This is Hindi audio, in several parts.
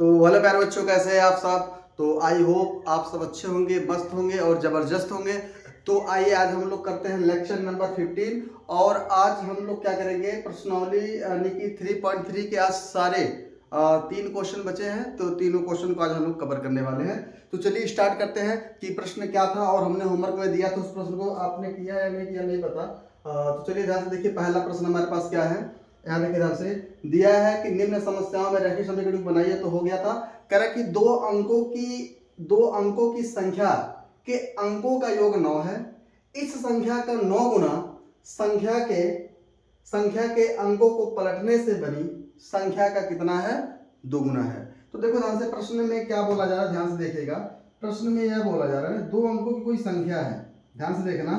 तो हेलो प्यारे बच्चों, कैसे हैं आप सब। तो आई होप आप सब अच्छे होंगे, मस्त होंगे और ज़बरदस्त होंगे। तो आइए आज हम लोग करते हैं लेक्चर नंबर 15 और आज हम लोग क्या करेंगे, प्रश्नावली यानी कि 3.3 के आज सारे 3 क्वेश्चन बचे हैं। तो तीनों क्वेश्चन को आज हम लोग कवर करने वाले हैं। तो चलिए स्टार्ट करते हैं कि प्रश्न क्या था और हमने होमवर्क में दिया, तो उस प्रश्न को आपने किया या नहीं किया नहीं पता। तो चलिए ध्यान से देखिए, पहला प्रश्न हमारे पास क्या है, यहाँ देखिए ध्यान से दिया है कि निम्न समस्याओं में रैखिक समीकरण बनाइए। तो हो गया था, कह रहा कि दो अंकों की संख्या के अंकों का योग 9 है। इस संख्या का 9 गुना संख्या के अंकों को पलटने से बनी संख्या का कितना है, 2 गुना है। तो देखो ध्यान से, प्रश्न में क्या बोला जा रहा है, ध्यान से देखिएगा। प्रश्न में यह बोला जा रहा है 2 अंकों की कोई संख्या है, ध्यान से देखना।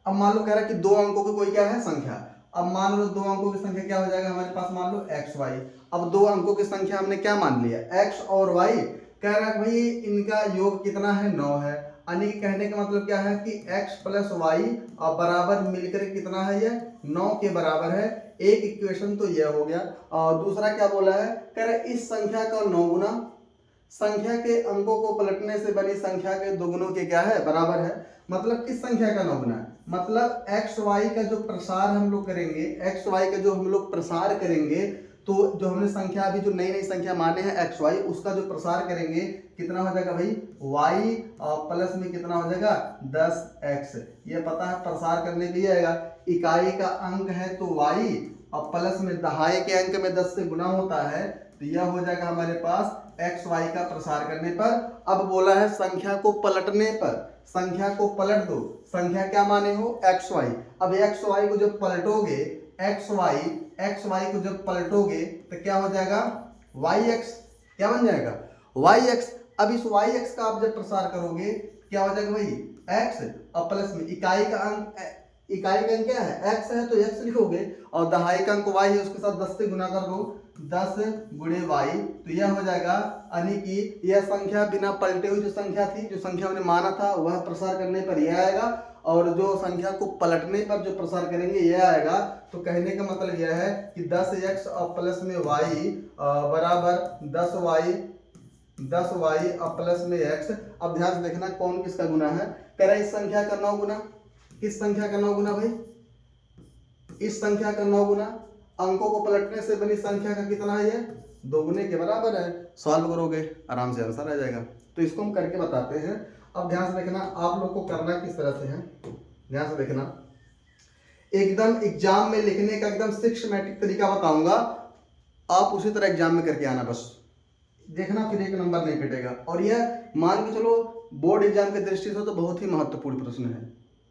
अब मान लो कह रहा है कि 2 अंकों की कोई क्या है, संख्या। अब मान लो 2 अंकों की संख्या क्या हो जाएगा हमारे पास, मान लो एक्स वाई। अब 2 अंकों की संख्या हमने क्या मान लिया, एक्स और वाई। कह रहा है भाई इनका योग कितना है, 9 है। यानी कि कहने का मतलब क्या है कि x प्लस वाई बराबर मिलकर कितना है, ये 9 के बराबर है। एक इक्वेशन तो यह हो गया। और दूसरा क्या बोला है, कह रहा है इस संख्या का 9 गुना संख्या के अंकों को पलटने से बनी संख्या के 2 गुणों के क्या है, बराबर है। मतलब किस संख्या का 9 गुना है, मतलब एक्स वाई का जो प्रसार हम लोग करेंगे, एक्स वाई का जो हम लोग प्रसार करेंगे, तो जो हमने संख्या अभी जो नई नई संख्या माने हैं एक्स वाई, उसका जो प्रसार करेंगे कितना हो जाएगा भाई, वाई प्लस में कितना हो जाएगा 10x। ये पता है प्रसार करने के लिए आएगा, इकाई का अंक है तो वाई और प्लस में दहाई के अंक में 10 से गुना होता है, तो यह हो जाएगा हमारे पास एक्स वाई का प्रसार करने पर। अब बोला है संख्या को पलटने पर, संख्या को पलट दो, संख्या क्या माने हो, एक्स वाई। अब एक्स वाई को जब पलटोगे, एक्स वाई को जब पलटोगे तो क्या हो जाएगा, वाई एक्स। क्या बन जाएगा, वाई एक्स। अब इस वाई एक्स का आप जब प्रसार करोगे क्या हो जाएगा भाई, एक्स और प्लस में इकाई का अंक क्या है, एक्स है तो एक्स लिखोगे, और दहाई का अंक वाई है, उसके साथ 10 से गुना कर दो, 10 गुणे वाई। तो यह हो जाएगा, यानी कि यह संख्या बिना पलटे हुई जो संख्या थी, जो संख्या हमने माना था वह प्रसार करने पर यह आएगा, और जो संख्या को पलटने पर जो प्रसार करेंगे यह आएगा। तो कहने का मतलब यह है कि 10x और प्लस में y बराबर 10y और प्लस में x। अब ध्यान से देखना कौन किसका गुना है, कह रहा है इस संख्या का 9 गुना, किस संख्या का 9 गुना भाई, इस संख्या का 9 गुना अंकों को पलटने से बनी संख्या का कितना है, ये 2 गुने के बराबर है। सॉल्व करोगे आराम से आंसर आ जाएगा। तो इसको हम करके बताते हैं। अब ध्यान से देखना आप लोग को करना किस तरह से है, ध्यान से देखना। एकदम एग्जाम में लिखने का एकदम सिस्टमैटिक तरीका बताऊंगा, आप उसी तरह एग्जाम में करके आना, बस देखना, फिर 1 नंबर नहीं कटेगा। और यह मान के चलो बोर्ड एग्जाम की दृष्टि से तो बहुत ही महत्वपूर्ण प्रश्न है।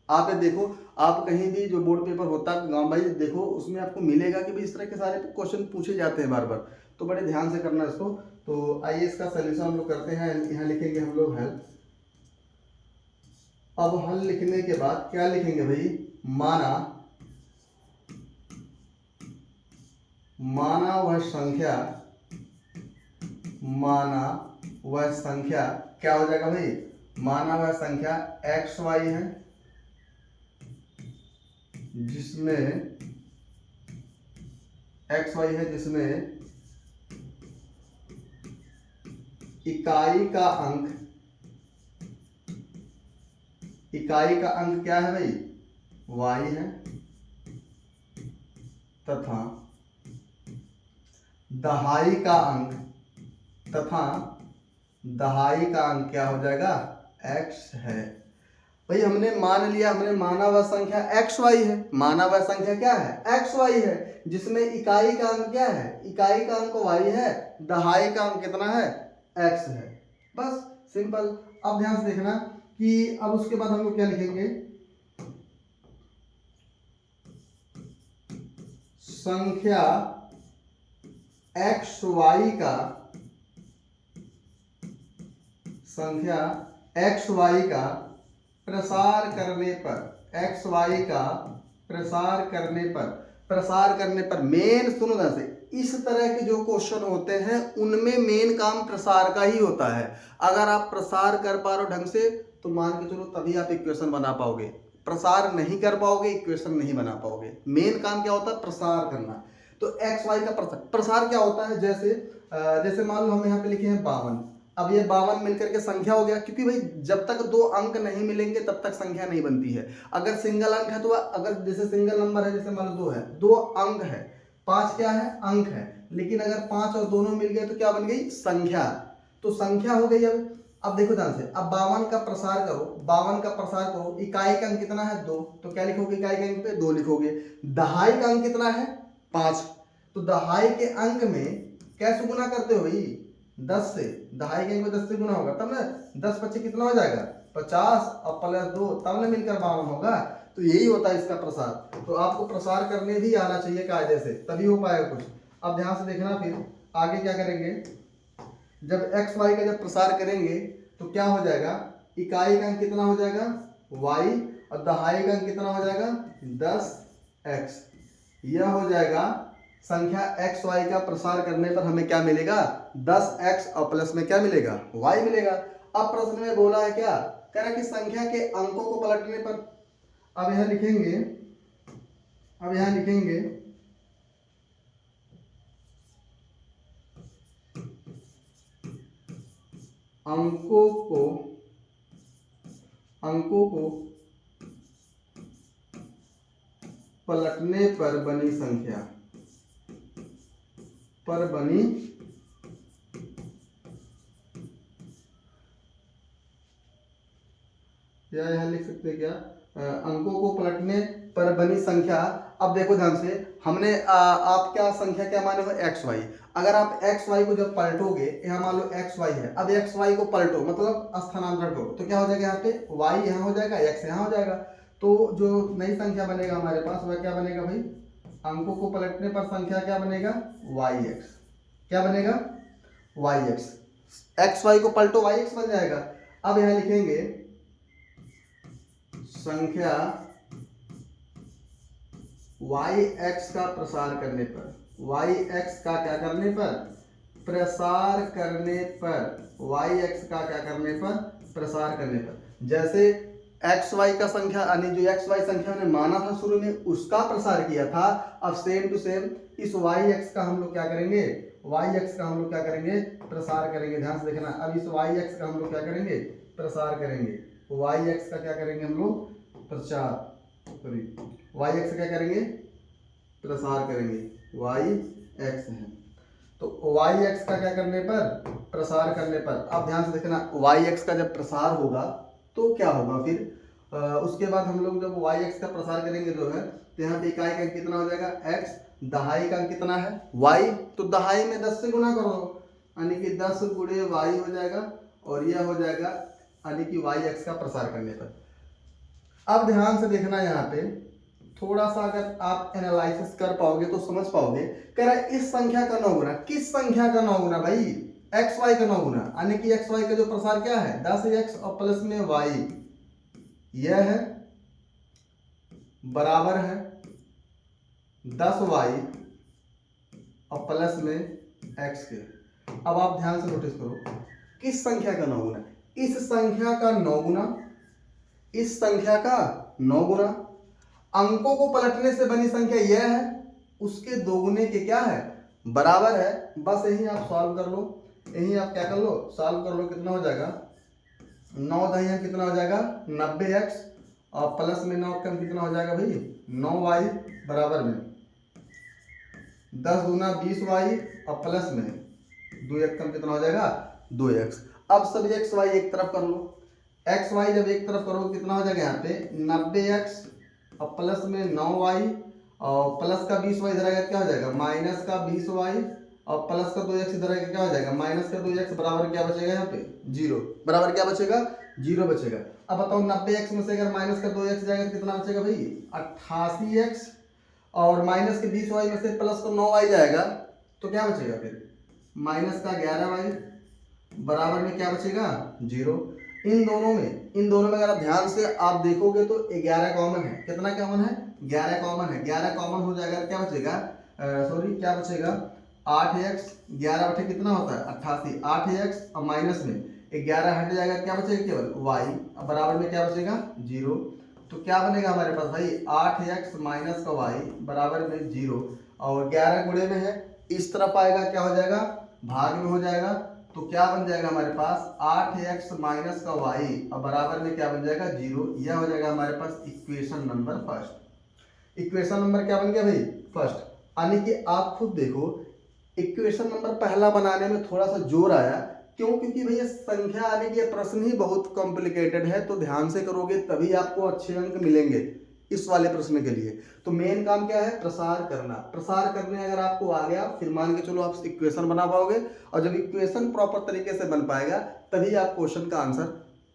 आप ये देखो, आप कहीं भी जो बोर्ड पेपर होता है गाँव भाई देखो, उसमें आपको मिलेगा कि भाई इस तरह के सारे क्वेश्चन पूछे जाते हैं बार बार, तो बड़े ध्यान से करना इसको। तो आइए इसका सोल्यूशन हम लोग करते हैं। यहाँ लिखेंगे हम लोग हेल्प। अब हल लिखने के बाद क्या लिखेंगे भाई, माना वह संख्या क्या हो जाएगा भाई, माना वह संख्या एक्स वाई है जिसमें इकाई का अंक क्या है भाई, y है, तथा दहाई का अंक क्या हो जाएगा, x है। भाई हमने मान लिया, हमने माना वह संख्या एक्स वाई है, माना वह संख्या क्या है, एक्स वाई है, जिसमें इकाई का अंक क्या है, इकाई का अंक वाई है, दहाई का अंक कितना है, एक्स है। बस सिंपल। अब ध्यान से देखना कि अब उसके बाद हम लोग क्या लिखेंगे, संख्या एक्स वाई का प्रसार करने पर मेन सुनो ध्यान से, इस तरह के जो क्वेश्चन होते हैं उनमें मेन काम प्रसार का ही होता है। अगर आप प्रसार कर पा रहे हो ढंग से तो मान के चलो तभी आप इक्वेशन बना पाओगे, प्रसार नहीं कर पाओगे इक्वेशन नहीं बना पाओगे। मेन काम क्या होता है, प्रसार करना। तो एक्स वाई का प्रसार क्या होता है, जैसे जैसे मान लो हम यहाँ पे लिखे हैं 52, अब ये 52 मिलकर के संख्या हो गया, क्योंकि भाई जब तक दो अंक नहीं मिलेंगे तब तक संख्या नहीं बनती है। अगर सिंगल अंक है तो अगर जैसे सिंगल नंबर है, जैसे मान लो 2 है, 2 अंक है, 5 क्या है, अंक है, लेकिन अगर 5 और दोनों मिल गए तो क्या बन गई, संख्या। तो संख्या हो गई। अब देखो ध्यान से, अब 52 का प्रसार करो, 52 का प्रसार करो, इकाई का अंक कितना है 2, तो क्या लिखोगे, इकाई के अंक पे 2 लिखोगे। दहाई का अंक कितना है 5, तो दहाई के अंक में कैसे गुना करते हो भाई, 10 से, दहाई के अंक में 10 से गुना होगा तब ना, 10 25 कितना हो जाएगा 50 और प्लस 2 तब ना मिलकर 52 होगा। तो यही होता है इसका प्रसार। तो आपको प्रसार करने भी आना चाहिए कायदे से, तभी हो पाएगा कुछ। अब ध्यान से देखना, फिर आगे क्या करेंगे, जब एक्स वाई का जब प्रसार करेंगे तो क्या हो जाएगा, इकाई का अंक कितना हो जाएगा y और दहाई का अंक कितना हो जाएगा 10x। यह हो जाएगा संख्या एक्स वाई का प्रसार करने पर हमें क्या मिलेगा, 10x और प्लस में क्या मिलेगा, y मिलेगा। अब प्रश्न में बोला है क्या, कह रहा कि संख्या के अंकों को पलटने पर, अब यहां लिखेंगे, अंकों को पलटने पर बनी संख्या, या यहां लिख सकते हैं क्या, अंकों को पलटने पर बनी संख्या। अब देखो ध्यान से, हमने आप क्या संख्या क्या माने हो, एक्स वाई। अगर आप एक्स वाई को जब पलटोगे, यहाँ मान लो एक्स वाई है, अब एक्स वाई को पलटो मतलब स्थानांतरण करो, तो क्या हो जाएगा, यहाँ पे वाई यहाँ हो जाएगा, एक्स यहाँ हो जाएगा। तो जो नई संख्या बनेगा हमारे पास वह क्या बनेगा भाई, अंकों को पलटने पर संख्या क्या बनेगा, वाई एक्स। क्या बनेगा, वाई एक्स। एक्स वाई को पलटो वाई एक्स बन जाएगा। अब यहाँ लिखेंगे संख्या वाई एक्स का प्रसार करने पर, वाई एक्स का क्या करने पर, प्रसार करने पर, वाई एक्स का क्या करने पर, प्रसार करने पर। जैसे एक्स वाई का संख्या यानी जो एक्स वाई संख्या ने माना था शुरू में उसका प्रसार किया था, अब सेम टू सेम इस वाई एक्स का हम लोग क्या करेंगे, वाई एक्स का हम लोग क्या करेंगे, प्रसार करेंगे। ध्यान से देखना, अब इस वाई एक्स का हम लोग क्या करेंगे, प्रसार करेंगे। वाई एक्स का क्या करेंगे हम लोग, प्रचार, सॉरी वाई एक्स क्या करेंगे, प्रसार करेंगे, वाई एक्स है। तो वाई एक्स का क्या करने पर, प्रसार करने पर। अब ध्यान से देखना, वाई एक्स का जब प्रसार होगा तो क्या होगा फिर, उसके बाद हम लोग जब वाई एक्स का प्रसार करेंगे जो है, तो यहाँ पे इकाई का अंक कितना हो जाएगा एक्स, दहाई का अंक कितना है वाई, तो दहाई में 10 से गुना करो, यानी कि 10 गुणे वाई हो जाएगा, और यह हो जाएगा यानी कि वाई एक्स का प्रसार करने पर। अब ध्यान से देखना, यहाँ पे थोड़ा सा अगर आप एनालिसिस कर पाओगे तो समझ पाओगे। कह रहा है इस संख्या का 9 गुना, किस संख्या का 9 गुना भाई, एक्स वाई का 9 गुना, यानी कि एक्स वाई का जो प्रसार क्या है 10x और प्लस में वाई, यह है बराबर है 10y और प्लस में x के। अब आप ध्यान से नोटिस करो, किस संख्या का 9 गुना, इस संख्या का 9 गुना, इस संख्या का 9 गुना, अंकों को पलटने से बनी संख्या यह है, उसके दोगुने के क्या है, बराबर है। बस यही आप सॉल्व कर लो, यही आप क्या कर लो, सॉल्व कर लो। कितना हो जाएगा, 9 दहिया कितना हो जाएगा 90x और प्लस में 9 कम कितना हो जाएगा भाई 9y बराबर में 10 दूना 20y और प्लस में 2x कम कितना हो जाएगा 2x। अब सब एक्स वाई एक तरफ कर लो, एक्स वाई जब एक तरफ करोगे कितना हो जाएगा यहाँ पे 90x और प्लस में 9y और प्लस का 20y इधर आएगा क्या हो जाएगा माइनस का 20y और प्लस का 2x इधर आएगा क्या हो जाएगा माइनस का 2x बराबर क्या बचेगा यहाँ पे 0, बराबर क्या बचेगा 0 बचेगा। अब बताओ 90x में से अगर माइनस का 2x जाएगा तो कितना बचेगा भाई 88x और माइनस के 20y में से प्लस का 9y जाएगा तो क्या बचेगा फिर माइनस का 11y बराबर में क्या बचेगा 0। इन दोनों में अगर आप ध्यान से आप देखोगे तो 11 कॉमन है, कितना कॉमन है 11 कॉमन है, 11 कॉमन हो जाएगा क्या बचेगा सॉरी क्या बचेगा 8x 11 बटे कितना होता है 88, 8x और माइनस में 11 हट जाएगा क्या बचेगा केवल y बराबर में क्या बचेगा 0। तो क्या बनेगा हमारे पास भाई 8x माइनस का y बराबर में 0 और 11 गुणे में है इस तरफ आएगा क्या हो जाएगा भाग में हो जाएगा, तो क्या बन जाएगा हमारे पास 8x माइनस का y और बराबर में क्या बन जाएगा 0। यह हो जाएगा हमारे पास equation number first. Equation number क्या बन गया भाई फर्स्ट। यानी कि आप खुद देखो इक्वेशन नंबर पहला बनाने में थोड़ा सा जोर आया, क्यों? क्योंकि भैया संख्या आने की प्रश्न ही बहुत कॉम्प्लिकेटेड है, तो ध्यान से करोगे तभी आपको अच्छे अंक मिलेंगे इस वाले प्रश्न के लिए। तो मेन काम क्या है? प्रसार करना। प्रसार करने अगर आपको आ गया, फिर मान के चलो आप इक्वेशन बना पाओगे, और जब इक्वेशन प्रॉपर तरीके से बन पाएगा तभी आप क्वेश्चन का आंसर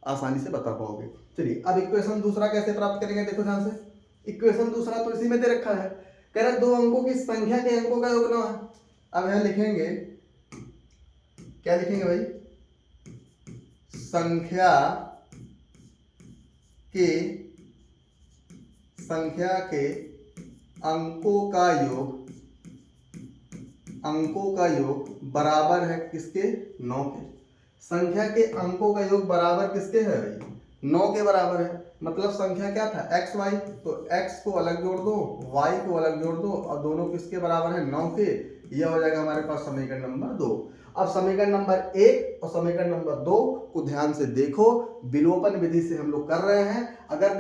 आसानी से बता पाओगे। चलिए अब इक्वेशन दूसरा कैसे प्राप्त करेंगे, देखो ध्यान से। इक्वेशन दूसरा तो इसी में दे रखा है, कह रहा है दो अंकों की संख्या के अंकों का योग 9 है। अब यहां लिखेंगे, क्या लिखेंगे भाई? संख्या के अंकों का योग बराबर है किसके? 9 के। संख्या के अंकों का योग बराबर किसके है भाई? 9 के बराबर है। मतलब संख्या क्या था? x y, तो x को अलग जोड़ दो, y को अलग जोड़ दो, और दोनों किसके बराबर है? 9 के। यह हो जाएगा हमारे पास समीकरण नंबर 2। अब समीकरण नंबर 1 और समीकरण नंबर 2 को ध्यान से देखो, विलोपन विधि से हम लोग कर रहे हैं। अगर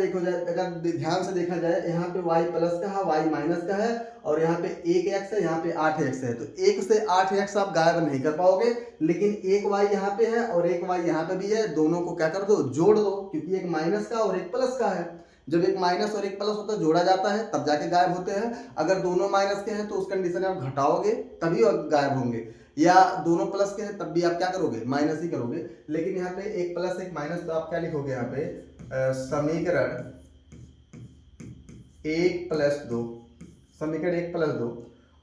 ध्यान से देखा जाए, यहाँ पे y प्लस का है, y माइनस का है, और यहाँ पे 1x है, यहाँ पे 8x है, तो 1 से 8x आप गायब नहीं कर पाओगे, लेकिन एक y यहाँ पे है और एक y यहाँ पे भी है, दोनों को क्या कर दो? जोड़ दो, क्योंकि एक माइनस का और एक प्लस का है। जब एक माइनस और एक प्लस होता है, जोड़ा जाता है तब जाके गायब होते हैं। अगर दोनों माइनस के हैं तो उस कंडीशन में आप घटाओगे तभी गायब होंगे, या दोनों प्लस के हैं तब भी आप क्या करोगे? माइनस ही करोगे। लेकिन यहाँ पे एक प्लस एक माइनस, तो आप क्या लिखोगे यहाँ पे? समीकरण 1+2, समीकरण 1+2।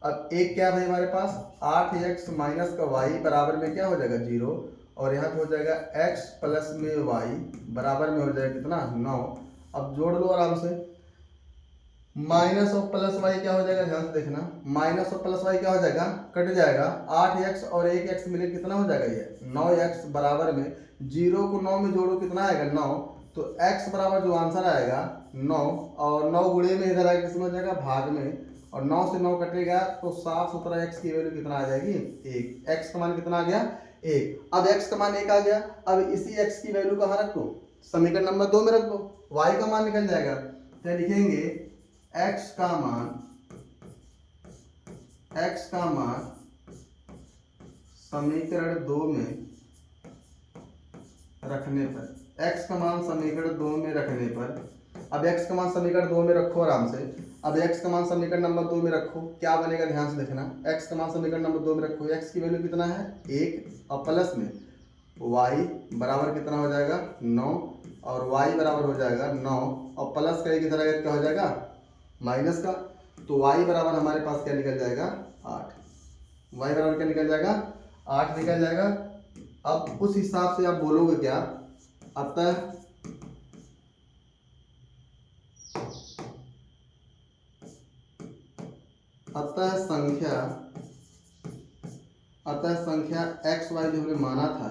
अब एक क्या है हमारे पास? 8x माइनस का y बराबर में क्या हो जाएगा? 0, और यहाँ पे हो जाएगा x प्लस में y बराबर में हो जाएगा कितना? 9। अब जोड़ दो आराम से, माइनस और प्लस वाई क्या हो जाएगा? ध्यान से देखना, माइनस और प्लस वाई क्या हो जाएगा? कट जाएगा। 8x और 1x मिले कितना हो जाएगा? ये 9x बराबर में 0 को 9 में जोड़ो, कितना आएगा? 9। तो x बराबर जो आंसर आएगा 9, और 9 गुणे में इधर आएगा, कितना हो जाएगा? भाग में, और 9 से 9 कटेगा तो साफ सुथरा x की वैल्यू कितना आ जाएगी? 1। x का मान कितना आ गया? 1। अब x का मान 1 आ गया। अब इसी x की वैल्यू कहाँ रख दो? समीकरण नंबर 2 में रख दो। y का मान निकल जाएगा, तो लिखेंगे x का मान समीकरण 2 में रखने पर, x का मान समीकरण 2 में रखने पर, अब x का मान समीकरण 2 में रखो आराम से। अब x का मान समीकरण नंबर 2 में रखो, क्या बनेगा? ध्यान से देखना, x का मान समीकरण नंबर 2 में रखो, x की वैल्यू कितना है? 1, और प्लस में y बराबर कितना हो जाएगा? 9, और y बराबर हो जाएगा 9, और प्लस का एक इधर आएगा, क्या हो जाएगा? माइनस का। तो y बराबर हमारे पास क्या निकल जाएगा? 8। y बराबर क्या निकल जाएगा? 8 निकल जाएगा। अब उस हिसाब से आप बोलोगे क्या? अतः संख्या x y जो हमने माना था,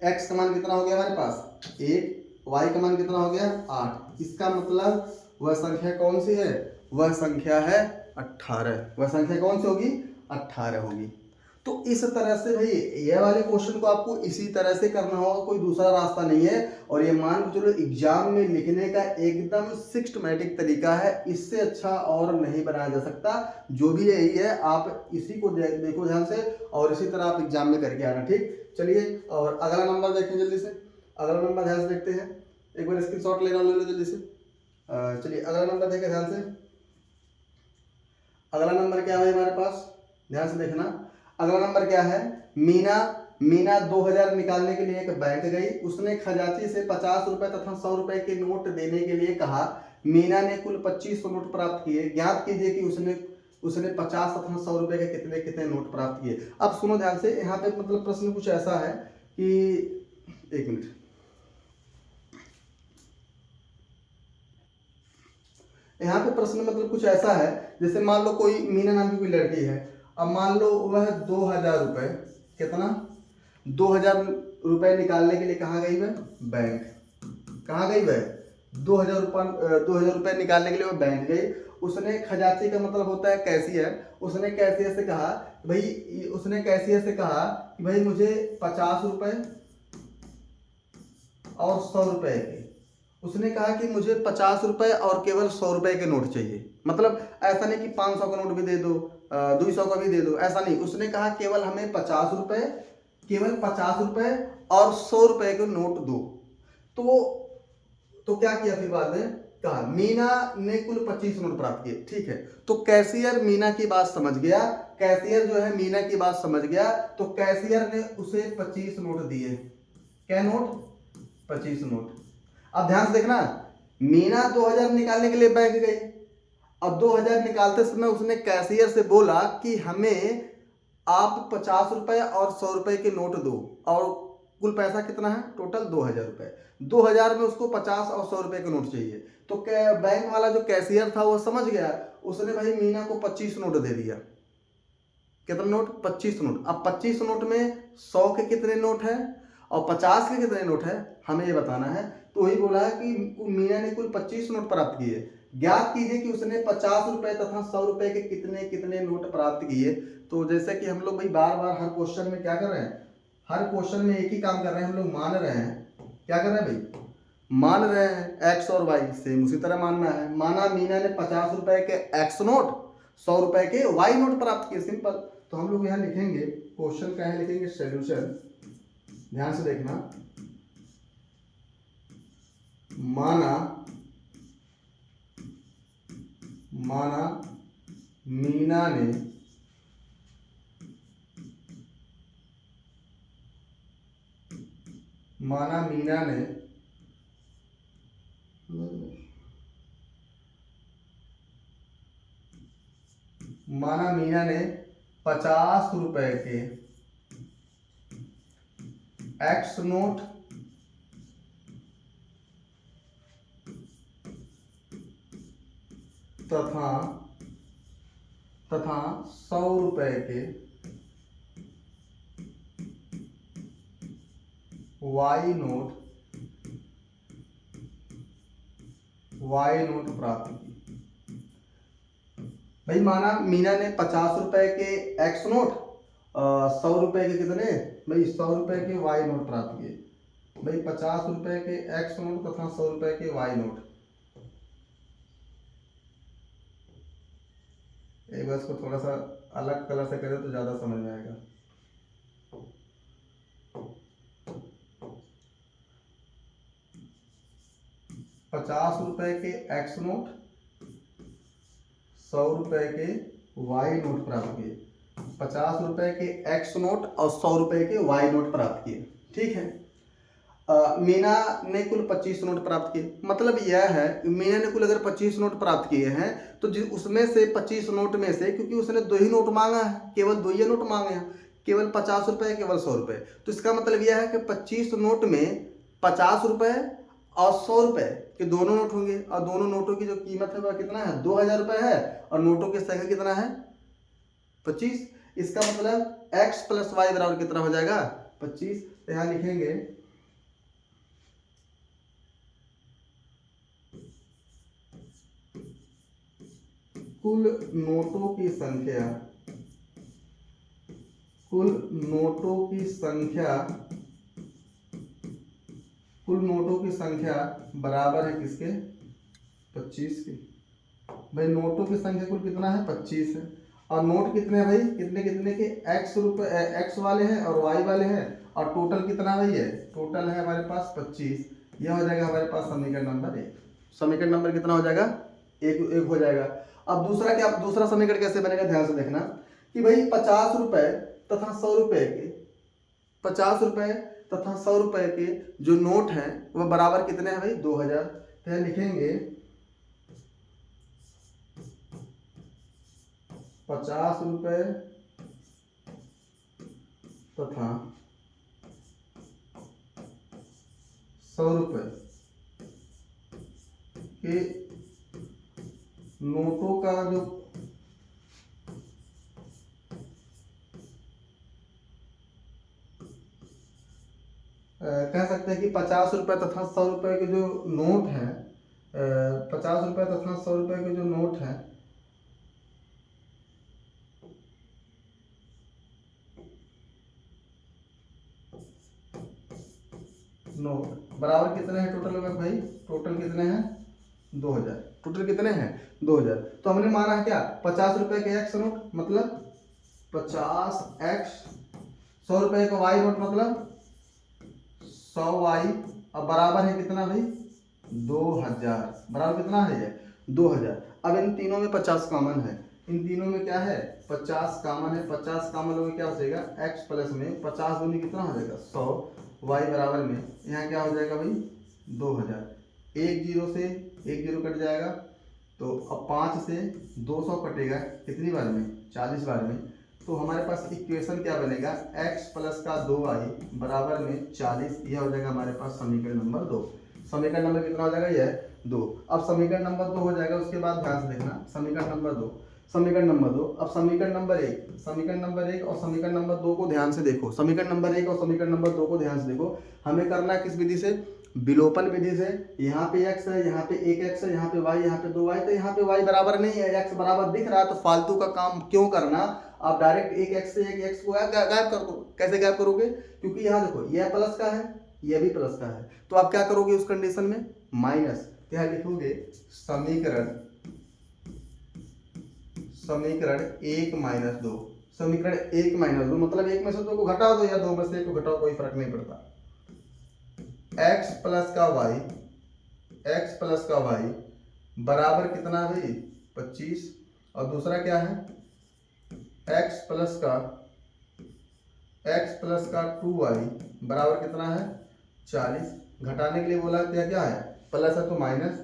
x का मान कितना हो गया हमारे पास? 1, y का मान कितना हो गया? 8। इसका मतलब वह संख्या कौन सी है? वह संख्या है 18। वह संख्या कौन सी होगी? 18 होगी। तो इस तरह से भाई ये वाले क्वेश्चन को आपको इसी तरह से करना होगा, कोई दूसरा रास्ता नहीं है। और ये मान के चलो एग्जाम में लिखने का एकदम सिस्टमैटिक तरीका है, इससे अच्छा और नहीं बनाया जा सकता। जो भी यही है, आप इसी को देखो ध्यान से, और इसी तरह आप एग्जाम में करके आना। ठीक, चलिए और अगला नंबर देखें जल्दी से। अगला नंबर ध्यान से देखते हैं, एक बार स्क्रीनशॉट लेना, ले लो जल्दी से। चलिए अगला नंबर देखें ध्यान से। अगला नंबर क्या है हमारे पास? ध्यान से देखना, अगला नंबर क्या है? मीना 2000 निकालने के लिए एक बैंक गई। उसने खजांची से 50 रुपए तथा 100 रुपए के नोट देने के लिए कहा। मीना ने कुल 2500 नोट प्राप्त किए। ज्ञात कीजिए कि उसने 50 तथा 100 रुपए के कितने कितने नोट प्राप्त किए। अब सुनो ध्यान से, यहाँ पे मतलब प्रश्न कुछ ऐसा है कि, एक मिनट, यहाँ पे प्रश्न मतलब कुछ ऐसा है, जैसे मान लो कोई मीना नाम की कोई लड़की है। अब मान लो वह 2000 रुपए, कितना? 2000 रुपए निकालने के लिए कहाँ गई वह? बैंक। कहाँ गई वह? 2000 रुपए निकालने के लिए वह बैंक गई। उसने खजांची का मतलब होता है कैशियर, उसने कैशियर से कहा भाई, उसने कैशियर से कहा कि भाई मुझे 50 रुपए और 100 रुपए के, उसने कहा कि मुझे 50 रुपए और केवल 100 रुपए के नोट चाहिए। मतलब ऐसा नहीं कि 500 का नोट भी दे दो, 200 का भी दे दो, ऐसा नहीं। उसने कहा केवल हमें 50 रुपए, केवल 50 रुपए और 100 रुपए के नोट दो। तो क्या किया फिर बाद में, कहा मीना ने कुल 25 नोट प्राप्त किए। ठीक है, तो कैशियर मीना की बात समझ गया, कैशियर जो है मीना की बात समझ गया, तो कैशियर ने उसे 25 नोट दिए। क्या नोट? 25 नोट। अब ध्यान से देखना, मीना 2000 निकालने के लिए बैंक गई। अब 2000 निकालते समय उसने कैशियर से बोला कि हमें आप 50 रुपए और 100 रुपए के नोट दो, और कुल पैसा कितना है? टोटल 2000 रुपए। 2000 में उसको 50 और 100 रुपए के नोट चाहिए। तो बैंक वाला जो कैशियर था वो समझ गया, उसने भाई मीना को 25 नोट दे दिया। कितना नोट? 25 नोट। अब 25 नोट में 100 के कितने नोट है और 50 के कितने नोट है, हमें ये बताना है। तो वही बोला है कि मीना ने कुल 25 नोट प्राप्त किए। ज्ञात कीजिए कि उसने 50 रुपए तथा 100 रुपए के कितने कितने नोट प्राप्त किए। तो जैसे कि हम लोग भाई बार बार हर क्वेश्चन में क्या कर रहे हैं, हर क्वेश्चन में एक ही काम कर रहे हैं, हम लोग मान रहे हैं। क्या कर रहे हैं भाई? मान रहे हैं एक्स और वाई, सेम उसी तरह मानना है। माना मीना ने 50 रुपए के एक्स नोट, 100 रुपए के वाई नोट प्राप्त किए, सिंपल। तो हम लोग यहाँ लिखेंगे, क्वेश्चन का है लिखेंगे सोल्यूशन, ध्यान से देखना। माना मीना ने माना मीना ने माना मीना ने 50 रुपए के एक्स नोट तथा 100 रुपए के वाई नोट प्राप्त की। भाई माना मीना ने 50 रुपए के एक्स नोट, 100 रुपए के कितने भाई, 100 रुपए के वाई नोट प्राप्त किए। भाई 50 रुपए के एक्स नोट तथा 100 रुपए के वाई नोट। एक बार इसको थोड़ा सा अलग कलर से करें तो ज्यादा समझ में आएगा। ₹50 के एक्स नोट, 100 रुपए के वाई नोट प्राप्त किए। 50 रुपए के एक्स नोट और 100 रुपए के वाई नोट प्राप्त किए। ठीक है, मीना ने कुल 25 नोट प्राप्त किए। मतलब यह है, मीना ने कुल अगर 25 नोट प्राप्त किए हैं तो उसमें से 25 नोट में से, क्योंकि उसने दो ही नोट मांगा है, केवल दो ही नोट मांगे हैं, केवल 50 रुपए, केवल 100 रुपए। तो इसका मतलब यह है कि 25 नोट में 50 रुपए और 100 रुपए के दोनों नोट होंगे, और दोनों नोटों की जो कीमत है वह कितना है? 2000 रुपए है, और नोटों की संख्या कितना है? 25। इसका मतलब x प्लस वाई बराबर कितना हो जाएगा? 25। तो यहाँ लिखेंगे कुल नोटों की संख्या, कुल नोटों की संख्या, कुल नोटों की संख्या बराबर है किसके? 25 की। भाई नोटों की संख्या कुल कितना है? 25 है। और नोट कितने हैं भाई? कितने कितने के? एक्स रुपए, एक्स वाले हैं और वाई वाले हैं, और टोटल कितना भाई है? टोटल है हमारे पास 25। यह हो जाएगा हमारे पास समीकरण नंबर 1। समीकरण नंबर कितना हो जाएगा? एक हो जाएगा। अब दूसरा क्या, दूसरा समीकरण कैसे बनेगा? ध्यान से देखना कि भाई 50 रुपए तथा 100 रुपए के, 50 रुपए तथा 100 रुपए के जो नोट हैं वह बराबर कितने हैं भाई? 2000। तो लिखेंगे 50 रुपए तथा 100 रुपए के नोटों का जो कह सकते हैं कि 50 रुपए तथा 100 रुपए के जो नोट हैं, 50 रुपए तथा 100 रुपए के जो नोट हैं नोट बराबर कितने हैं टोटल में भाई? टोटल कितने हैं? 2000। टोटल कितने हैं? 2000। तो हमने माना क्या 50 रुपए के एक्स नोट मतलब 50x, 100 रुपए का वाई नोट मतलब 100y। अब बराबर है कितना भाई? 2000। बराबर कितना है ये? 2000। अब इन तीनों में 50 कॉमन है, इन तीनों में क्या है? 50 कॉमन है। 50 कॉमन लोगे क्या बचेगा? x प्लस में 50 दूनी कितना हो जाएगा? 100। y बराबर में यहाँ क्या हो जाएगा भाई? 2000। एक जीरो से एक जीरो कट जाएगा, तो अब 5 से 200 कटेगा कितनी बार में? 40 बार में। तो हमारे पास इक्वेशन क्या बनेगा? x प्लस का 2y बराबर में 40। यह हो जाएगा हमारे पास समीकरण नंबर 2। समीकरण नंबर कितना हो जाएगा? यह 2। अब समीकरण नंबर 2 हो जाएगा, उसके बाद ध्यान से देखना समीकरण नंबर 2, समीकरण नंबर 2। अब समीकरण नंबर 1, समीकरण नंबर 1 और समीकरण नंबर 2 को ध्यान से देखो। समीकरण नंबर 1 और समीकरण नंबर 2 को ध्यान से देखो। हमें करना किस विधि से? विलोपन विधि से। यहाँ पे x है, यहाँ पे 1x है, यहाँ पे y, यहाँ पे 2y। तो यहाँ पे y बराबर नहीं है, x बराबर दिख रहा है, तो फालतू का काम क्यों करना? आप डायरेक्ट एक x से एक x को गायब कर दो। कैसे गायब करोगे? क्योंकि यहाँ देखो यह प्लस का है, यह भी प्लस का है, तो आप क्या करोगे उस कंडीशन में? माइनस। क्या लिखोगे? समीकरण समीकरण 1 माइनस 2। समीकरण 1 माइनस 2 मतलब एक में से दो को घटा दो या दो में से एक को घटाओ, कोई फर्क नहीं पड़ता। x प्लस का y, x प्लस का y बराबर कितना है भाई? 25। और दूसरा क्या है? x प्लस का 2y बराबर कितना है? 40। घटाने के लिए बोला क्या क्या है? प्लस है तो माइनस,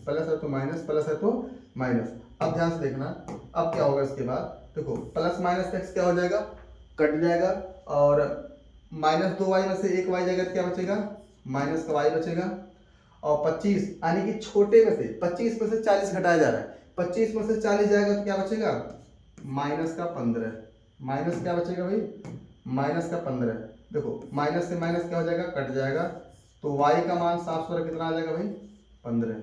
प्लस है तो माइनस, प्लस है तो माइनस। अब ध्यान से देखना, अब क्या होगा इसके बाद? देखो प्लस माइनस एक्स क्या हो जाएगा? कट जाएगा। और माइनस 2y में से एक y जाएगा तो क्या बचेगा? माइनस का y बचेगा। और 25 यानी कि छोटे में से 25 में से 40 घटाया जा रहा है, 25 में से 40 जाएगा तो क्या बचेगा? माइनस का 15। माइनस क्या बचेगा भाई? माइनस का 15। देखो माइनस से माइनस क्या हो जाएगा? कट जाएगा। तो y का मान साफ सुथरा कितना आ जाएगा भाई? 15।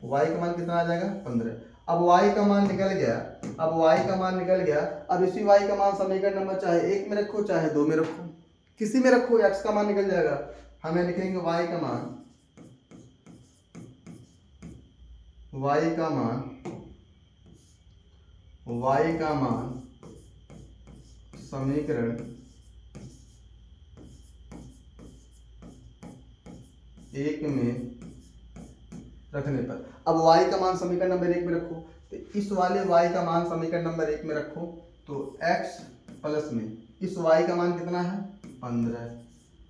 y का मान कितना आ जाएगा? 15। अब y का मान निकल गया, अब y का मान निकल गया। अब इसी y का मान समीकरण नंबर चाहे 1 में रखो चाहे 2 में रखो, किसी में रखो, x का मान निकल जाएगा। हमें लिखेंगे y का मान, y का मान, y का मान समीकरण 1 में रखने पर। अब y का मान समीकरण नंबर 1 में रखो, तो इस वाले y का मान समीकरण नंबर 1 में रखो, तो x प्लस में इस y का मान कितना है? 15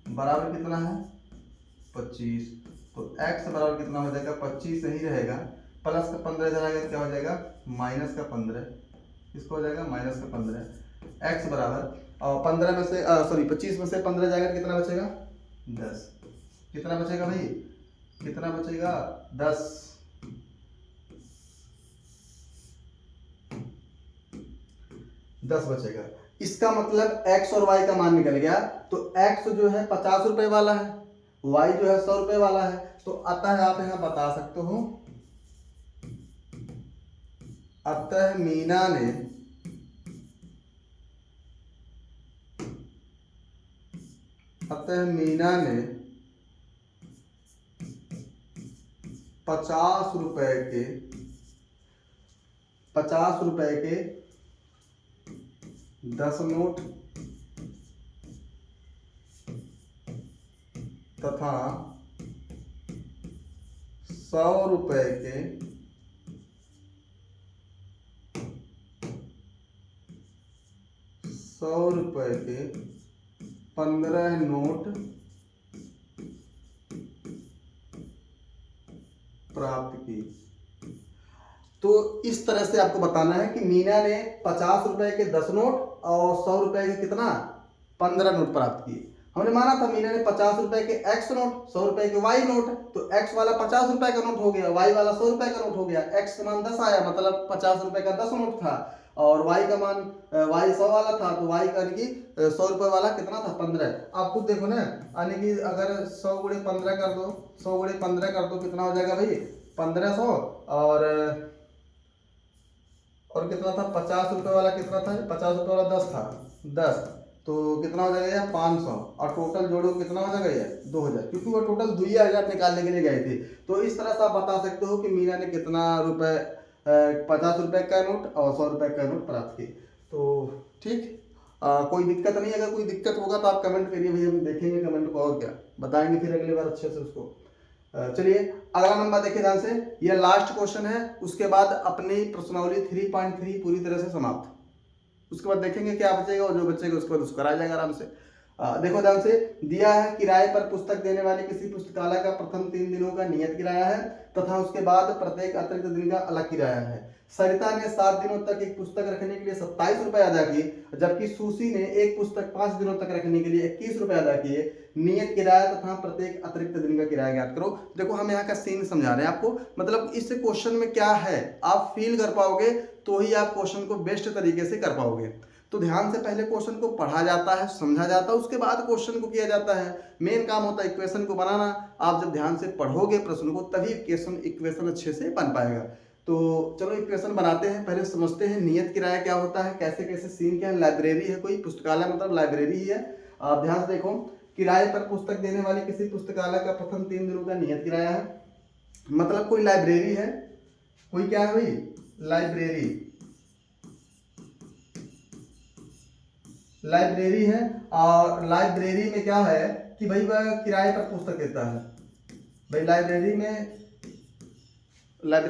बराबर कितना है? 25। तो x बराबर कितना हो जाएगा? 25 नहीं रहेगा, प्लस का 15 इधर आएगा, क्या हो जाएगा? माइनस का 15। इसको हो जाएगा माइनस का 15। x बराबर और 15 में से सॉरी 25 में से 15 जाएगा तो कितना बचेगा? 10। कितना बचेगा भाई? कितना बचेगा? 10। 10 बचेगा। इसका मतलब x और y का मान निकल गया। तो x जो है 50 रुपए वाला है, y जो है 100 रुपए वाला है। तो अतः आप यहाँ बता सकते हो, अतः मीना ने अतः मीना ने 50 रुपए के 10 नोट तथा 100 रुपए के 15 नोट प्राप्त की। तो इस तरह से आपको बताना है कि मीना ने 50 रुपए के 10 नोट और 100 रुपए के कितना? 15 नोट प्राप्त किए। हमने माना था मीना ने 50 रुपए के x नोट, 100 रुपए के y नोट, तो x वाला 50 रुपए का नोट हो गया, y वाला 100 रुपए का नोट हो गया। x का मान 10 आया, मतलब 50 रुपए का 10 नोट था, और y का मान y 100 वाला था, तो y का यानी कि 100 रुपए वाला कितना था? 15। आप खुद देखो ना, यानी कि अगर 100 गुणे 15 कर दो, 100 गुणे 15 कर दो, कितना हो जाएगा भाई? 1500। और कितना था? 50 रुपए वाला कितना था? 50 रुपए वाला 10 था, 10 तो कितना हो जाएगा यार 500, और टोटल जोड़ो कितना हो जाएगा यार 2000, क्योंकि वो टोटल 2000 निकालने के लिए गए थे। तो इस तरह से आप बता सकते हो कि मीना ने कितना रुपए 50 रुपए का नोट और 100 रुपए का नोट प्राप्त किए। तो ठीक, कोई दिक्कत नहीं, अगर कोई दिक्कत होगा तो आप कमेंट करिए भाई, हम देखेंगे कमेंट को और क्या बताएंगे फिर अगली बार अच्छे से उसको। चलिए अगला नंबर देखिए ध्यान से, यह लास्ट क्वेश्चन है, उसके बाद अपनी प्रश्नावली 3.3 पूरी तरह से समाप्त। उसके बाद देखेंगे क्या बचेगा, और जो बचेगा उसके बाद उसको कराया जाएगा आराम से। देखो ध्यान से, दिया है किराए पर पुस्तक देने वाले किसी पुस्तकालय का प्रथम 3 दिनों का नियत किराया है तथा उसके बाद प्रत्येक अतिरिक्त दिन का अलग किराया है। सरिता ने 7 दिनों तक एक पुस्तक रखने के लिए 27 रुपए अदा किए, जबकि सुशी ने एक पुस्तक 5 दिनों तक रखने के लिए 21 रुपए अदा किए। नियत किराया तथा प्रत्येक अतिरिक्त दिन का किराया ज्ञात करो। देखो हम यहाँ का सीन समझा रहे हैं आपको, मतलब इस क्वेश्चन में क्या है आप फील कर पाओगे तो ही आप क्वेश्चन को बेस्ट तरीके से कर पाओगे। तो ध्यान से पहले क्वेश्चन को पढ़ा जाता है, समझा जाता है, उसके बाद क्वेश्चन को किया जाता है। मेन काम होता है इक्वेशन को बनाना। आप जब ध्यान से पढ़ोगे प्रश्न को तभी इक्वेशन अच्छे से बन पाएगा। तो चलो इक्वेशन बनाते हैं, पहले समझते हैं नियत किराया क्या होता है, कैसे कैसे सीन क्या है। लाइब्रेरी है कोई, पुस्तकालय मतलब लाइब्रेरी ही है। आप ध्यान से देखो, किराए पर पुस्तक देने वाली किसी पुस्तकालय का प्रथम 3 दिनों का नियत किराया है, मतलब कोई लाइब्रेरी है, कोई क्या है भाई लाइब्रेरी, लाइब्रेरी है। और लाइब्रेरी में क्या है कि भाई वह किराए पर पुस्तक देता है। भाई लाइब्रेरी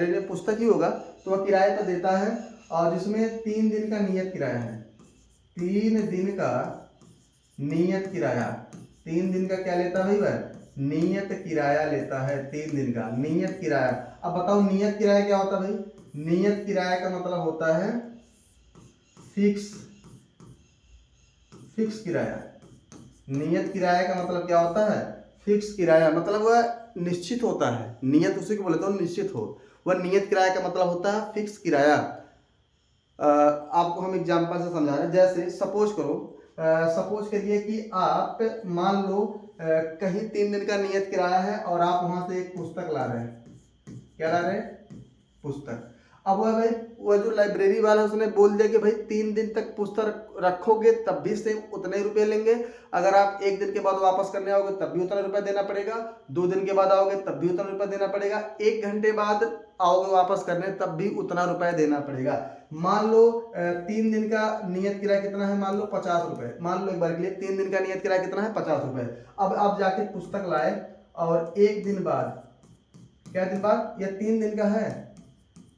में पुस्तक ही होगा तो वह किराए पर देता है, और जिसमें 3 दिन का नियत किराया है। 3 दिन का नियत किराया, 3 दिन का क्या लेता है भाई वह नियत किराया लेता है। 3 दिन का नियत किराया। अब बताओ नियत किराया क्या होता है भाई, नियत किराया का मतलब होता है फिक्स किराया। नियत किराया का मतलब क्या होता है फिक्स किराया, मतलब वह निश्चित होता है। नियत उसी को बोलते हो निश्चित हो, वह नियत किराया का मतलब होता है फिक्स किराया। आपको हम एग्जांपल से समझा रहे हैं, जैसे सपोज करिए कि आप मान लो कहीं 3 दिन का नियत किराया है और आप वहां से एक पुस्तक ला रहे हैं। क्या ला रहे हैं पुस्तक। अब वह जो लाइब्रेरी वाला उसने बोल दिया कि भाई 3 दिन तक पुस्तक रखोगे तब भी सेम उतने रुपए लेंगे, अगर आप 1 दिन के बाद वापस करने आओगे तब भी उतना रुपए देना पड़ेगा, 2 दिन के बाद आओगे तब भी उतना रुपए देना पड़ेगा, 1 घंटे बाद आओगे वापस करने तब भी उतना रुपए देना पड़ेगा। मान लो 3 दिन का नियत किराया कितना है, मान लो 50 रुपए। मान लो एक बार के लिए 3 दिन का नियत किराया कितना है 50 रुपए। अब आप जाके पुस्तक लाए और 1 दिन बाद, क्या दिन बाद, यह 3 दिन का है,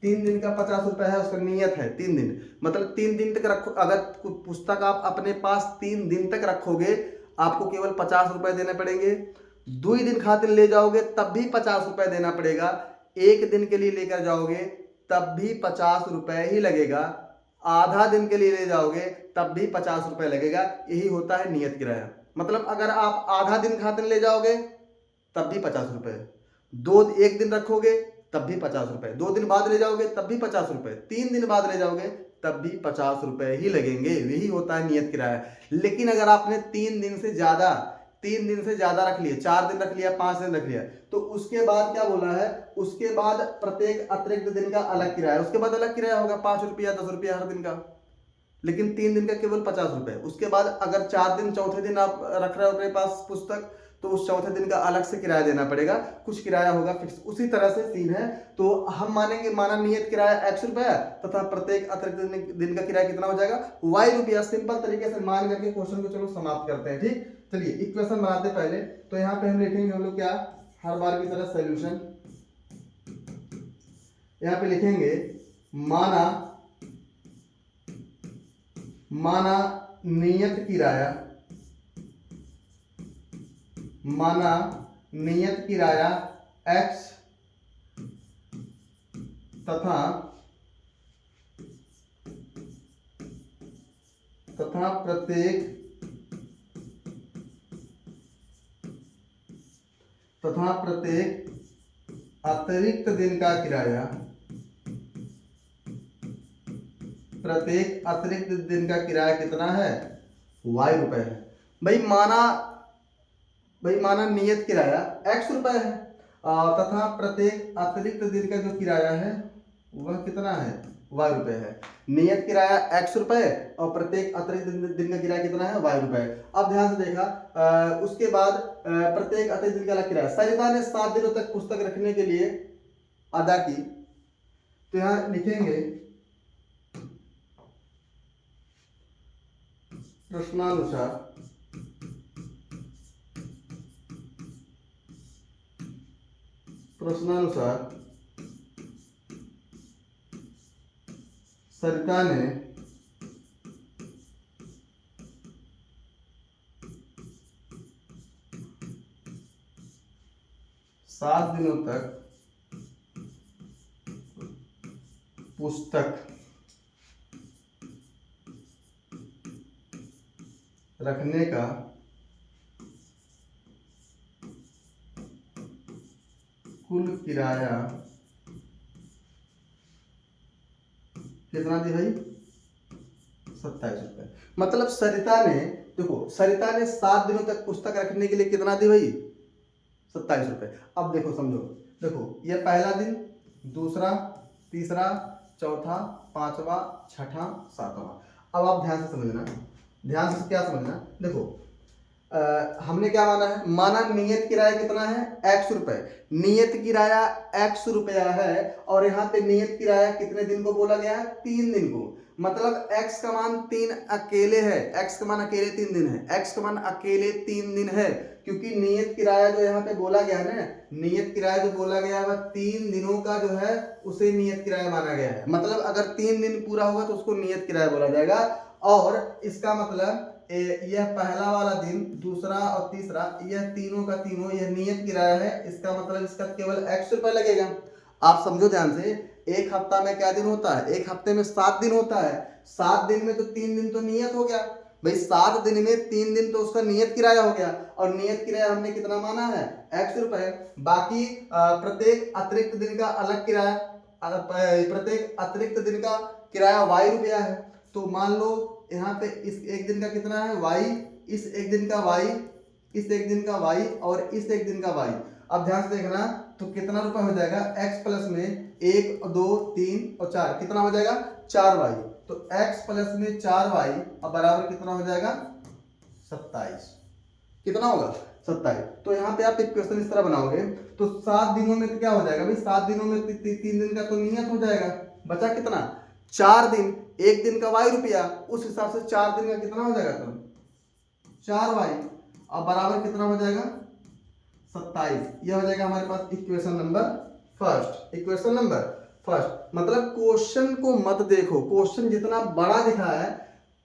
3 दिन का 50 रुपए है, उसका नियत है 3 दिन, मतलब 3 दिन तक रखो। अगर पुस्तक आप अपने पास 3 दिन तक रखोगे आपको केवल 50 रुपए देने पड़ेंगे। 2 दिन खातिर ले जाओगे तब भी 50 रुपए देना पड़ेगा, 1 दिन के लिए लेकर जाओगे तब भी 50 रुपए ही लगेगा, आधा दिन के लिए ले जाओगे तब भी 50 रुपए लगेगा। यही होता है नियत किराया। मतलब अगर आप आधा दिन खातिर ले जाओगे तब भी 50 रुपए, 1 दिन रखोगे तब भी 50 रुपए, 2 दिन बाद ले जाओगे तब भी 50 रुपए, 3 दिन बाद ले जाओगे तब भी 50 रुपए ही लगेंगे। यही होता है नियत किराया। लेकिन अगर आपने 3 दिन से ज्यादा रख लिया, 4 दिन रख लिया, 5 दिन रख लिया, तो उसके बाद क्या बोला है, उसके बाद प्रत्येक अतिरिक्त दिन का अलग किराया, उसके बाद अलग किराया होगा 5 रुपया 10 रुपया हर दिन का। लेकिन 3 दिन का केवल 50 रुपए। उसके बाद अगर 4 दिन चौथे दिन आप रख रहे हो अपने पास पुस्तक तो उस चौथे दिन का अलग से किराया देना पड़ेगा, कुछ किराया होगा फिक्स। उसी तरह से सीन है। तो हम मानेंगे, माना नियत किराया x रुपया तथा प्रत्येक अतिरिक्त दिन का किराया कितना हो जाएगा y रुपया। सिंपल तरीके से मान करके क्वेश्चन को चलो समाप्त करते हैं। ठीक, चलिए इक्वेशन बनाते पहले। तो यहाँ पे हम लिखेंगे हम लोग क्या, हर बार की तरह सोल्यूशन। यहाँ पे लिखेंगे माना नियत किराया x तथा प्रत्येक अतिरिक्त दिन का किराया, प्रत्येक अतिरिक्त दिन का किराया कितना है y रुपए है। भाई माना नियत किराया x रुपए है तथा प्रत्येक अतिरिक्त दिन का जो किराया है वह कितना है वाई रुपए है। नियत किराया x रुपए और प्रत्येक अतिरिक्त दिन का किराया कितना है, वाई रुपए। अब ध्यान से देखा, उसके बाद प्रत्येक अतिरिक्त दिन का अलग किराया। सरिता ने 7 दिनों तक पुस्तक रखने के लिए अदा की, तो यहाँ लिखेंगे प्रश्नानुसार सरिता ने 7 दिनों तक पुस्तक रखने का कुल किराया कितना दी भाई, 27 रुपए। मतलब सरिता ने, देखो सरिता ने 7 दिनों तक पुस्तक रखने के लिए कितना दी भाई, 27 रुपए। अब देखो समझो, देखो ये पहला दिन, दूसरा, तीसरा, चौथा, पांचवा, छठा, सातवां। अब आप ध्यान से समझना, ध्यान से क्या समझना, देखो हमने क्या माना है, माना नियत किराया कितना है, x रुपए। नियत किराया x रुपया है और यहाँ पे नियत किराया कितने दिन को बोला गया है, 3 दिन को। मतलब x का मान 3 अकेले है, x का मान अकेले 3 दिन है, x का मान अकेले 3 दिन है, क्योंकि नियत किराया जो यहाँ पे बोला गया है ना, नियत किराया जो बोला गया है वह 3 दिनों का जो है उसे नियत किराया माना गया है। मतलब अगर 3 दिन पूरा होगा तो उसको नियत किराया बोला जाएगा। और इसका मतलब यह पहला वाला दिन, दूसरा और तीसरा, यह तीनों का तीनों यह नियत किराया है। इसका मतलब इसका केवल x रुपए लगेगा। आप समझो ध्यान से, एक हफ्ता में क्या दिन होता है, एक हफ्ते में 7 दिन होता है। 7 दिन में तो 3 दिन तो नियत हो गया भाई, 7 दिन में 3 दिन तो उसका नियत किराया हो गया। और नियत किराया हमने कितना माना है, x रुपए। बाकी प्रत्येक अतिरिक्त दिन का अलग किराया, प्रत्येक अतिरिक्त दिन का किराया y रुपया है। तो मान लो यहाँ पे इस एक दिन का कितना है, y, इस एक दिन का y, इस एक दिन का y और इस एक दिन का y। अब ध्यान से देखना, तो कितना रुपए हो जाएगा, x प्लस में 1 2 3 और 4, कितना हो जाएगा, 4y। तो x प्लस में 4y अब बराबर कितना हो जाएगा, 27। कितना होगा, 27। तो यहाँ पे आप एक क्वेश्चन इस तरह बनाओगे, तो 7 दिनों में तो क्या हो जाएगा भाई, 7 दिनों में 3 दिन का तो नियत हो जाएगा, बचा कितना, 4 दिन। एक दिन का y रुपया, उस हिसाब से 4 दिन का कितना हो जाएगा, तो 4y अब बराबर कितना हो जाएगा, 27। यह हो जाएगा हमारे पास equation number first. Equation number first मतलब क्वेश्चन को मत देखो, क्वेश्चन जितना बड़ा दिखा है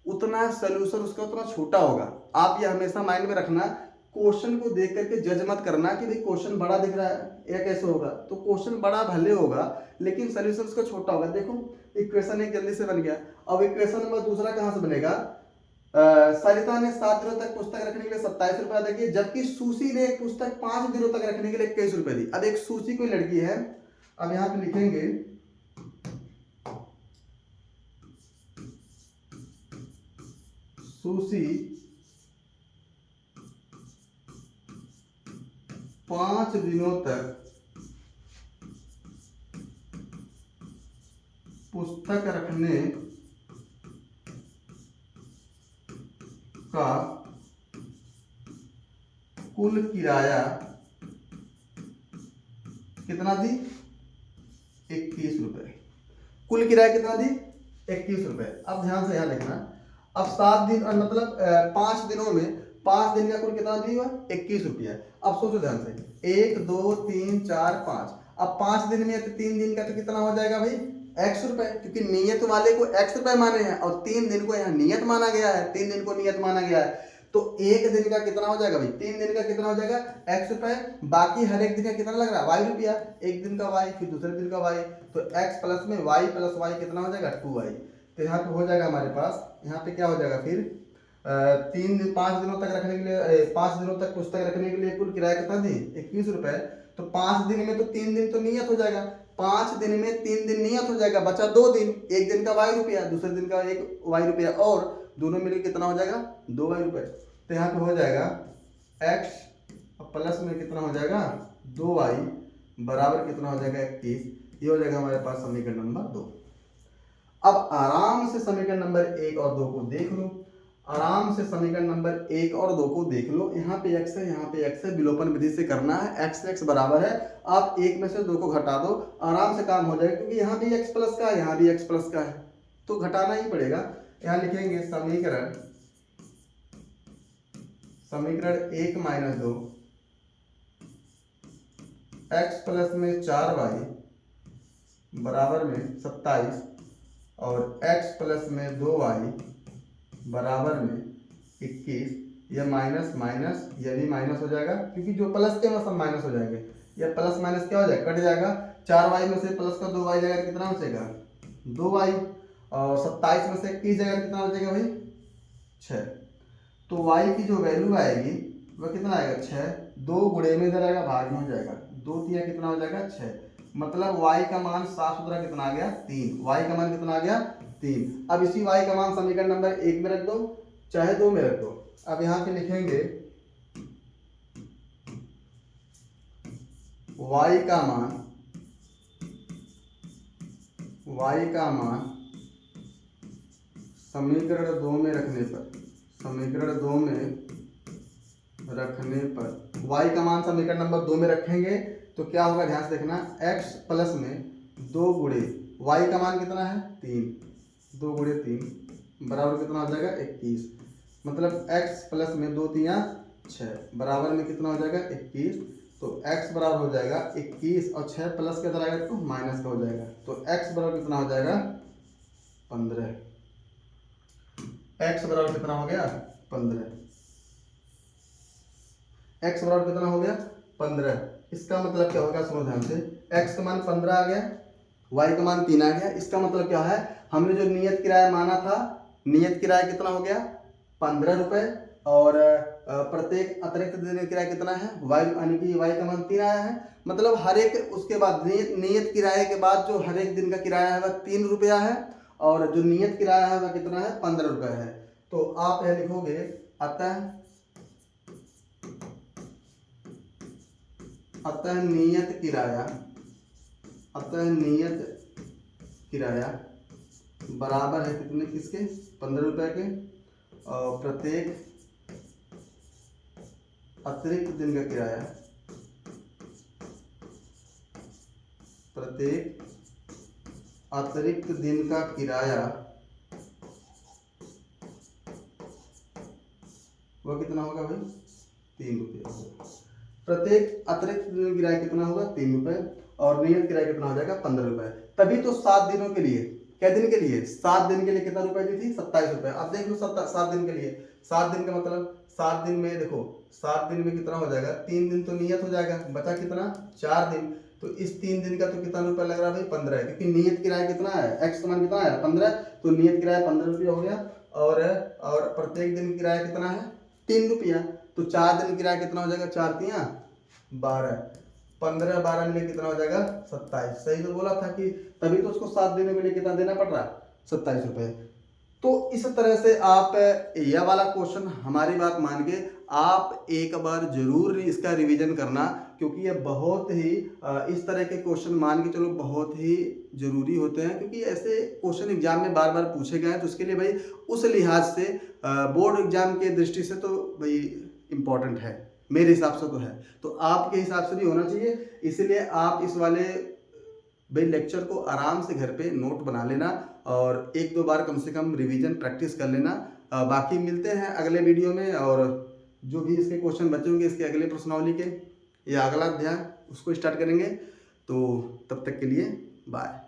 उतना सोल्यूशन उसका उतना छोटा होगा। आप ये हमेशा माइंड में रखना, क्वेश्चन को देख करके जज मत करना कि भाई क्वेश्चन बड़ा दिख रहा है यह कैसे होगा। तो क्वेश्चन बड़ा भले होगा लेकिन सोल्यूशन उसका छोटा होगा। देखो इक्वेशन एक जल्दी से बन गया। अब इक्वेशन नंबर दूसरा कहां से बनेगा, सरिता ने 7 दिनों तक पुस्तक रखने के लिए 27 रुपया अदा किए, जबकि सुशी ने एक पुस्तक 5 दिनों तक रखने के लिए 21 रुपए दी। अब एक सुशी कोई लड़की है, अब यहाँ पे लिखेंगे सुशी 5 दिनों तक पुस्तक रखने का कुल किराया कितना दी, 21 रुपए। कुल किराया कितना दी, 21 रुपए। अब ध्यान से यहाँ देखना, अब 7 दिन मतलब 5 दिनों में 5 दिन का कुल कितना दी हुआ, 21 रुपया। अब सोचो ध्यान से, 1 2 3 4 5। अब 5 दिन में 3 दिन का तो कितना हो जाएगा भाई, x रुपए, क्योंकि नियत वाले को x रुपए माने हैं और 3 दिन को यहाँ नियत माना गया है, 3 दिन को नियत माना गया है। तो एक दिन का कितना हो जाएगा भाई, 3 दिन का कितना हो जाएगा, x रुपए। बाकी हर एक दिन का कितना लग रहा है, y रुपया। एक दिन का y, फिर दूसरे दिन का y, तो x प्लस में y प्लस y कितना हो जाएगा, 2y। तो यहाँ पे हो जाएगा हमारे पास, यहाँ पे क्या हो जाएगा फिर 5 दिनों तक रखने के लिए 5 दिनों तक पुस्तक रखने के लिए कुल किराया कितना दी, 21 रुपए। तो 5 दिन में तो 3 दिन तो नियत हो जाएगा, 5 दिन में 3 दिन नियत हो जाएगा, बचा 2 दिन। एक दिन का y रुपया, दूसरे दिन का एक y रुपया, और दोनों मिलकर कितना हो जाएगा, 2y रुपए। तो यहाँ पे हो जाएगा x प्लस में कितना हो जाएगा, 2y बराबर कितना हो जाएगा, 21। ये हो जाएगा हमारे पास समीकरण नंबर 2। अब आराम से समीकरण नंबर 1 और 2 को देख लो, आराम से समीकरण नंबर 1 और 2 को देख लो। यहाँ पे x है, यहाँ पे x है, विलोपन विधि से करना है। x बराबर है, आप एक में से 2 को घटा दो, आराम से काम हो जाएगा, क्योंकि यहाँ भी x प्लस का है, यहाँ भी x प्लस का है, तो घटाना ही पड़ेगा। यहाँ लिखेंगे समीकरण 1 माइनस 2 x प्लस में 4y बराबर में 27 और x प्लस में 2y बराबर में 21। यह माइनस माइनस, यह भी माइनस हो जाएगा, क्योंकि जो प्लस के में सब माइनस हो जाएंगे। यह प्लस माइनस क्या हो जाएगा, कट जाएगा। 4y में से प्लस का 2y जाएगा, कितना बचेगा 2y, और 27 में से 21 जाएगा, कितना बचेगा भाई 6। तो y की जो वैल्यू आएगी वह कितना आएगा 6, 2 गुणे में इधर आएगा, भाग में हो जाएगा, 2 तिया कितना हो जाएगा 6। मतलब y का मान साफ सुथरा कितना आ गया 3, y का मान कितना आ गया 3। अब इसी y का मान समीकरण नंबर 1 में रख दो, चाहे 2 में रख दो। अब यहाँ पे लिखेंगे y का मान समीकरण 2 में रखने पर, समीकरण 2 में रखने पर y का मान समीकरण नंबर 2 में रखेंगे तो क्या होगा, ध्यान से देखना। x प्लस में 2 गुणे y का मान कितना है 3, 2 गुणे 3 बराबर कितना हो जाएगा 21। मतलब x प्लस में 2 तिया 6 बराबर में कितना हो जाएगा 21। तो x बराबर हो जाएगा 21 और 6 प्लस के अंदर आएगा तो माइनस का हो जाएगा, तो x बराबर कितना हो जाएगा 15। x बराबर कितना हो गया 15, x बराबर कितना हो गया 15। इसका मतलब क्या होगा, सुनो ध्यान से। x का मान 15 आ गया, y का मान 3 आ गया। इसका मतलब क्या है, हमने जो नियत किराया माना था, नियत किराया कितना हो गया 15 रुपए, और प्रत्येक अतिरिक्त दिन का किराया कितना है y, यानी कि y का मान 3 आया है। मतलब हर एक उसके बाद नियत किराए के बाद जो हर एक दिन का किराया है वह 3 रुपया है, और जो नियत किराया है वह कितना है 15 रुपये है। तो आप यह लिखोगे अतः नियत किराया बराबर है कितने, किसके 15 रुपए के, और प्रत्येक अतिरिक्त दिन का किराया, प्रत्येक अतिरिक्त दिन का किराया वह कितना होगा भाई 3 रुपये। प्रत्येक अतिरिक्त दिन का किराया कितना होगा 3 रुपये, और नियत किराया कितना हो जाएगा 15 रुपये। तभी तो 7 दिनों के लिए, क्या दिन के लिए 7 दिन के लिए कितना रुपए दी थी 27 रुपये। अब देख लो 7 दिन के लिए, 7 दिन का मतलब 7 दिन में देखो 7 दिन में कितना हो जाएगा, 3 दिन तो नियत हो जाएगा, बचा कितना 4 दिन। तो इस 3 दिन का तो कितना रुपया लग रहा है भाई 15 है, क्योंकि नियत किराया कितना है, x का मान कितना है 15, तो नियत किराया 15 रुपया हो गया। और प्रत्येक दिन किराया कितना है 3 रुपया, तो 4 दिन किराया कितना हो जाएगा 4 तिया 12, 15 12 में कितना हो जाएगा 27। सही तो बोला था कि तभी तो उसको 7 दिनों के लिए कितना देना पड़ रहा 27 रुपये। तो इस तरह से आप यह वाला क्वेश्चन हमारी बात मान के आप एक बार जरूर इसका रिवीजन करना, क्योंकि ये बहुत ही इस तरह के क्वेश्चन मान के चलो बहुत ही जरूरी होते हैं, क्योंकि ऐसे क्वेश्चन एग्जाम में बार बार पूछे गए हैं। तो उसके लिए भाई उस लिहाज से बोर्ड एग्जाम के दृष्टि से तो भाई इम्पोर्टेंट है, मेरे हिसाब से तो है, तो आपके हिसाब से भी होना चाहिए। इसलिए आप इस वाले भाई लेक्चर को आराम से घर पे नोट बना लेना, और 1-2 बार कम से कम रिवीजन प्रैक्टिस कर लेना। बाकी मिलते हैं अगले वीडियो में, और जो भी इसके क्वेश्चन बचे होंगे इसके अगले प्रश्नावली के या अगला अध्याय उसको स्टार्ट करेंगे। तो तब तक के लिए बाय।